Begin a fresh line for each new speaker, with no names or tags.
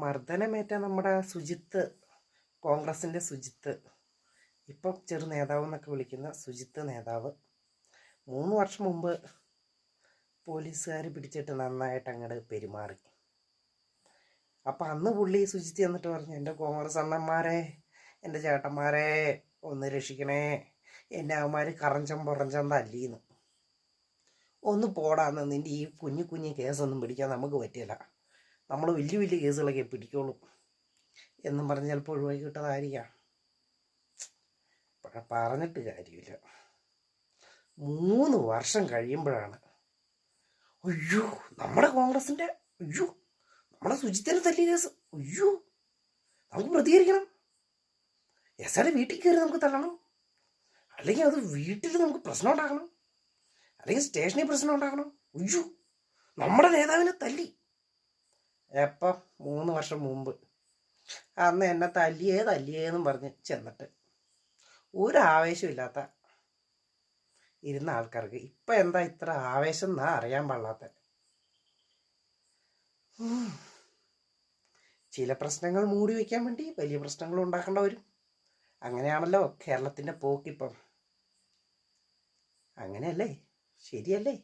മർദ്ദനമേറ്റ നമ്മുടെ സുജിത്ത്, കോൺഗ്രസിൻ്റെ സുജിത്ത്, ഇപ്പം ചെറു നേതാവ് എന്നൊക്കെ വിളിക്കുന്ന സുജിത്ത് നേതാവ് 3 വർഷം മുമ്പ് പോലീസുകാർ പിടിച്ചിട്ട് നന്നായിട്ട് അങ്ങോട്ട് പെരുമാറി. അപ്പം അന്ന് പുള്ളി സുജിത്ത് എന്നിട്ട് പറഞ്ഞു, എൻ്റെ കോൺഗ്രസ് അണ്ണന്മാരെ, എൻ്റെ ചേട്ടന്മാരെ ഒന്ന് രക്ഷിക്കണേ, എന്നെ അവന്മാർ കറഞ്ചം പുറഞ്ചം തല്ലീന്ന്. ഒന്ന് പോടാന്ന്, നിൻ്റെ ഈ കുഞ്ഞു കുഞ്ഞു കേസൊന്നും പിടിക്കാൻ നമുക്ക് പറ്റില്ല, നമ്മൾ വലിയ വലിയ കേസുകളൊക്കെ പിടിക്കോളൂ എന്നും പറഞ്ഞ് ചിലപ്പോൾ ഒഴിവാക്കി കിട്ടതായിരിക്കാം. പറഞ്ഞിട്ട് കാര്യമില്ല. 3 വർഷം കഴിയുമ്പോഴാണ് അയ്യോ നമ്മുടെ കോൺഗ്രസിൻ്റെ, അയ്യോ നമ്മുടെ സുജിത്തിനെ തല്ലിയ കേസ്, അയ്യോ നമുക്ക് പ്രതികരിക്കണം, എസ്ആടെ വീട്ടിൽ കയറി നമുക്ക് തള്ളണം, അല്ലെങ്കിൽ അത് വീട്ടിൽ നമുക്ക് പ്രശ്നം ഉണ്ടാക്കണം, അല്ലെങ്കിൽ സ്റ്റേഷനിൽ പ്രശ്നം ഉണ്ടാക്കണം. അയ്യോ നമ്മുടെ നേതാവിനെ തല്ലി. എപ്പം? 3 വർഷം മുമ്പ്. അന്ന് എന്നെ തല്ലിയേന്നും പറഞ്ഞ് ചെന്നിട്ട് ഒരു ആവേശമില്ലാത്ത ഇരുന്ന ആൾക്കാർക്ക് ഇപ്പം എന്താ ഇത്ര ആവേശം എന്നാ അറിയാൻ പാടില്ലാത്ത. ചില പ്രശ്നങ്ങൾ മൂടി വയ്ക്കാൻ വേണ്ടി വലിയ പ്രശ്നങ്ങൾ ഉണ്ടാക്കേണ്ട വരും. അങ്ങനെയാണല്ലോ കേരളത്തിൻ്റെ പോക്കിപ്പം. അങ്ങനെയല്ലേ? ശരിയല്ലേ?